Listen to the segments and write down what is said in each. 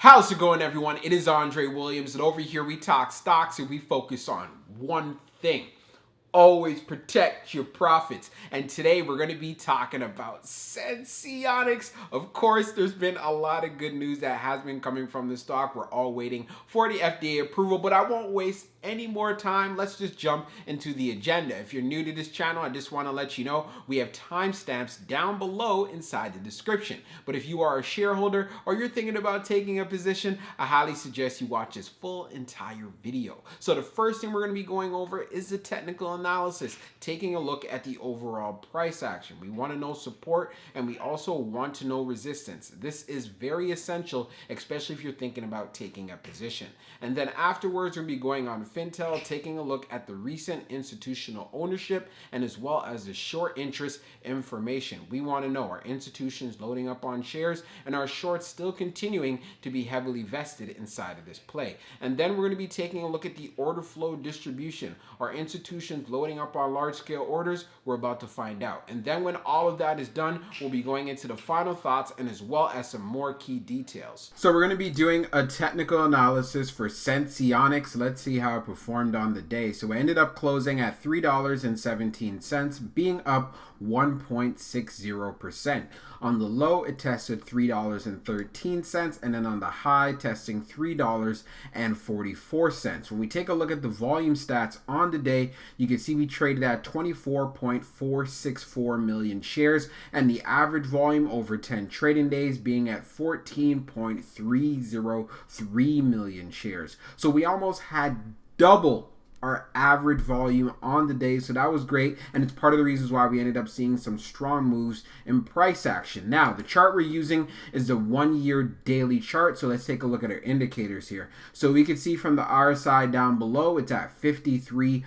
How's it going, everyone? It is Andre Williams, and over here we talk stocks and we focus on one thing. Always protect your profits. And today we're going to be talking about Senseonics. Of course, there's been a lot of good news that has been coming from the stock. We're all waiting for the FDA approval, but I won't waste any more time. Let's just jump into the agenda. If you're new to this channel, I just want to let you know we have timestamps down below inside the description. But if you are a shareholder or you're thinking about taking a position, I highly suggest you watch this full entire video. So the first thing we're going to be going over is the technical analysis, taking a look at the overall price action. We want to know support and we also want to know resistance. This is very essential, especially if you're thinking about taking a position. And then afterwards, we're going to be going on Fintel, taking a look at the recent institutional ownership and as well as the short interest information. We want to know, are institutions loading up on shares and are shorts still continuing to be heavily vested inside of this play? And then we're going to be taking a look at the order flow distribution. Are institutions loading up on large scale orders? We're about to find out. And then when all of that is done, we'll be going into the final thoughts and as well as some more key details. So we're going to be doing a technical analysis for Senseonics. Let's see how it performed on the day. So it ended up closing at $3.17, being up 1.60%. On the low, it tested $3.13, and then on the high, testing $3.44. When we take a look at the volume stats on the day, you can see we traded at 24.464 million shares, and the average volume over 10 trading days being at 14.303 million shares. So we almost had double our average volume on the day, so that was great, and it's part of the reasons why we ended up seeing some strong moves in price action. Now, the chart we're using is the 1-year daily chart, so let's take a look at our indicators here. So we can see from the RSI down below, it's at 53.13.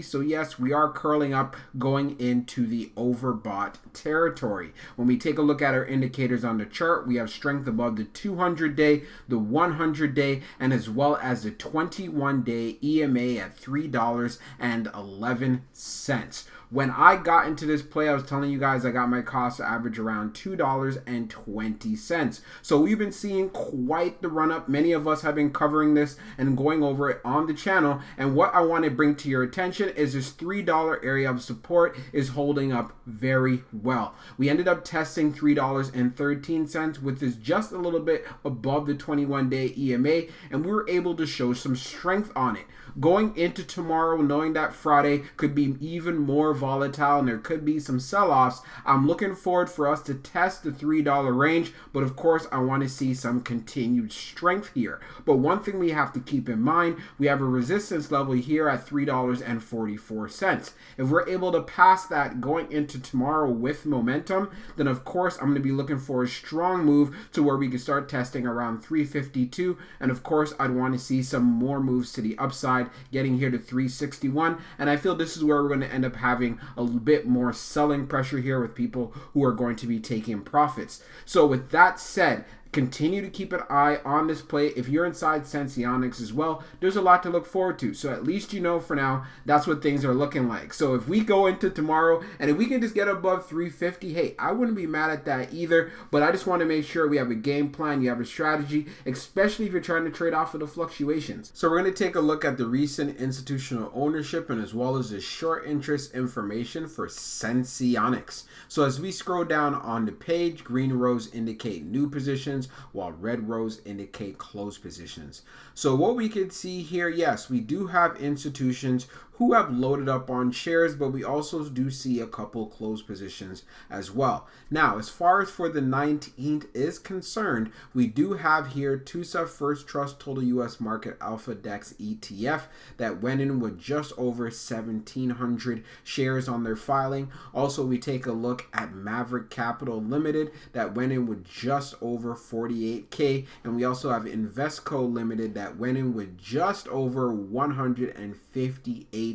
So yes, we are curling up, going into the overbought territory. When we take a look at our indicators on the chart, we have strength above the 200-day, the 100-day, and as well as the 21-day EMA at $3.11. When I got into this play, I was telling you guys I got my cost average around $2.20. So we've been seeing quite the run up. Many of us have been covering this and going over it on the channel. And what I want to bring to your attention is this $3 area of support is holding up very well. We ended up testing $3.13, which is just a little bit above the 21-day EMA, and we were able to show some strength on it. Going into tomorrow, knowing that Friday could be even more volatile and there could be some sell-offs, I'm looking forward for us to test the $3 range, but of course I want to see some continued strength here. But one thing we have to keep in mind, we have a resistance level here at $3.44. If we're able to pass that going into tomorrow with momentum, then of course I'm going to be looking for a strong move to where we can start testing around 352, and of course I'd want to see some more moves to the upside, getting here to 361, and I feel this is where we're going to end up having a little bit more selling pressure here with people who are going to be taking profits. So with that said, continue to keep an eye on this play. If you're inside Senseonics as well, there's a lot to look forward to. So at least you know for now, that's what things are looking like. So if we go into tomorrow and if we can just get above 350, hey, I wouldn't be mad at that either. But I just want to make sure we have a game plan, you have a strategy, especially if you're trying to trade off of the fluctuations. So we're going to take a look at the recent institutional ownership and as well as the short interest information for Senseonics. So as we scroll down on the page, green rows indicate new positions, while red rows indicate closed positions. So what we can see here, yes, we do have institutions who have loaded up on shares, but we also do see a couple closed positions as well. Now, as far as for the 19th is concerned, we do have here TUSA First Trust Total US Market Alpha Dex ETF that went in with just over 1,700 shares on their filing. Also, we take a look at Maverick Capital Limited that went in with just over 48K, and we also have Invesco Limited that went in with just over 158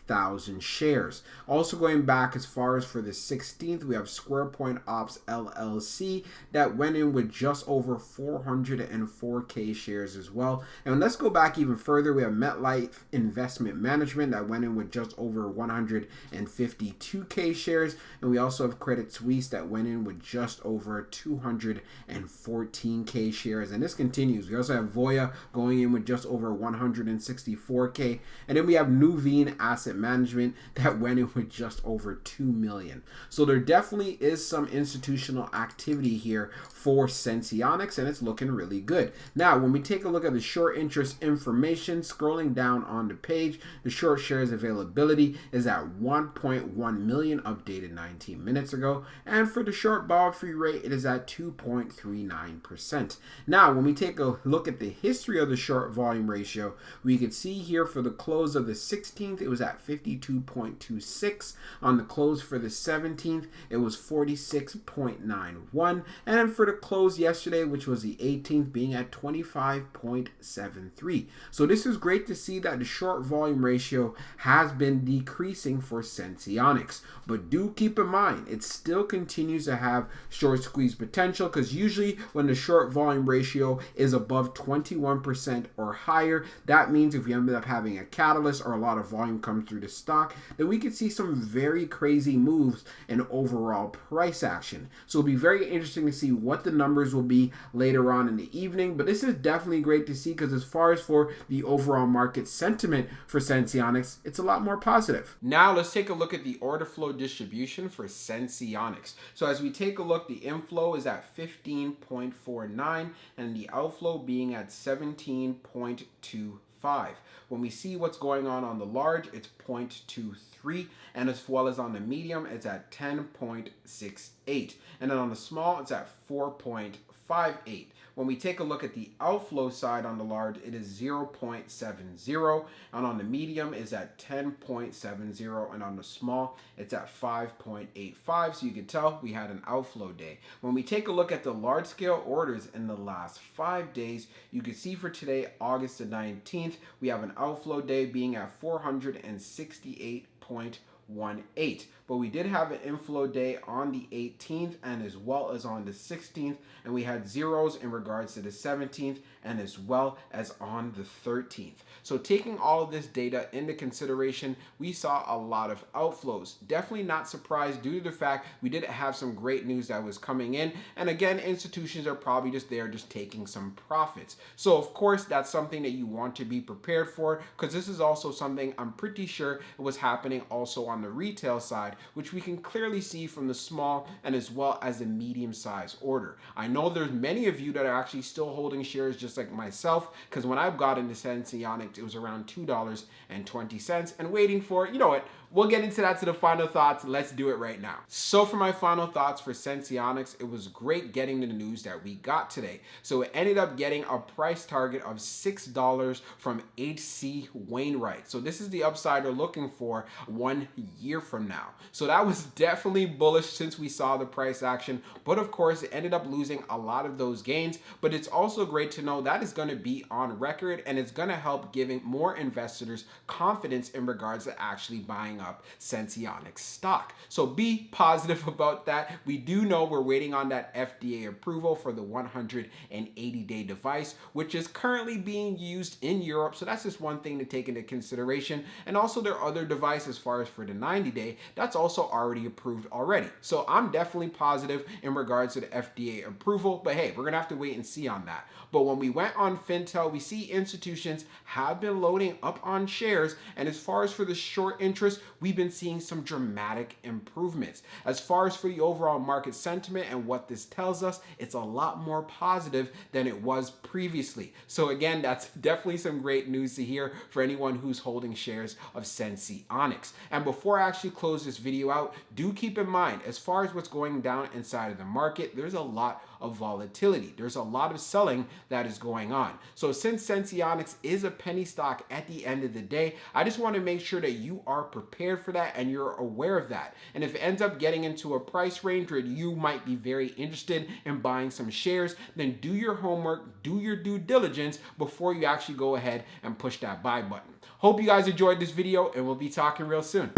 thousand shares. Also going back as far as for the 16th, we have Square Point Ops LLC that went in with just over 404k shares as well. And let's go back even further. We have MetLife Investment Management that went in with just over 152k shares, and we also have Credit Suisse that went in with just over 214k shares. And this continues. We also have Voya going in with just over 164k, and then we have Nuveen Asset Management that went in with just over 2 million. So there definitely is some institutional activity here for Senseonics, and it's looking really good. Now, when we take a look at the short interest information, scrolling down on the page, the short shares availability is at 1.1 million, updated 19 minutes ago, and for the short borrow free rate, it is at 2.39%. Now, when we take a look at the history of the short volume ratio, we can see here for the close of the 16th, it was at 52.26. On the close for the 17th, it was 46.91. And for the close yesterday, which was the 18th, being at 25.73. So this is great to see that the short volume ratio has been decreasing for Senseonics. But do keep in mind, it still continues to have short squeeze potential, because usually when the short volume ratio is above 21% or higher, that means if we end up having a catalyst or a lot of volume come through the stock, then we could see some very crazy moves in overall price action. So it'll be very interesting to see what the numbers will be later on in the evening. But this is definitely great to see, because as far as for the overall market sentiment for Senseonics, it's a lot more positive. Now let's take a look at the order flow distribution for Senseonics. So as we take a look, the inflow is at 15.49 and the outflow being at 17.25. When we see what's going on the large, it's 0.23, and as well as on the medium, it's at 10.68, and then on the small, it's at 4.58. When we take a look at the outflow side on the large, it is 0.70, and on the medium is at 10.70, and on the small, it's at 5.85. So you can tell we had an outflow day. When we take a look at the large scale orders in the last 5 days, you can see for today, August the 19th, we have an outflow day being at 468.18. But we did have an inflow day on the 18th and as well as on the 16th, and we had zeros in regards to the 17th and as well as on the 13th. So taking all of this data into consideration, we saw a lot of outflows. Definitely not surprised due to the fact we did have some great news that was coming in, and again, institutions are probably just there just taking some profits. So of course, that's something that you want to be prepared for, because this is also something I'm pretty sure it was happening also on the retail side, which we can clearly see from the small and as well as the medium size order. I know there's many of you that are actually still holding shares just like myself, because when I've got into Senseonics, it was around $2.20 and waiting for, you know what, we'll get into that to the final thoughts. Let's do it right now. So for my final thoughts for Senseonics, it was great getting the news that we got today. So it ended up getting a price target of $6 from H.C. Wainwright. So this is the upside we're looking for 1 year from now. So that was definitely bullish since we saw the price action. But of course, it ended up losing a lot of those gains. But it's also great to know that is going to be on record, and it's going to help giving more investors confidence in regards to actually buying up Senseonics stock. So be positive about that. We do know we're waiting on that FDA approval for the 180-day device, which is currently being used in Europe. So that's just one thing to take into consideration. And also there are other devices as far as for the 90-day, that's also already approved already. So I'm definitely positive in regards to the FDA approval, but hey, we're gonna have to wait and see on that. But when we went on Fintel, we see institutions have been loading up on shares, and as far as for the short interest, we've been seeing some dramatic improvements. As far as for the overall market sentiment and what this tells us, it's a lot more positive than it was previously. So again, that's definitely some great news to hear for anyone who's holding shares of Senseonics. And before I actually close this video out, do keep in mind, as far as what's going down inside of the market, there's a lot of volatility. There's a lot of selling that is going on. So since Senseonics is a penny stock at the end of the day, I just want to make sure that you are prepared for that and you're aware of that. And if it ends up getting into a price range where you might be very interested in buying some shares, then do your homework, do your due diligence before you actually go ahead and push that buy button. Hope you guys enjoyed this video, and we'll be talking real soon.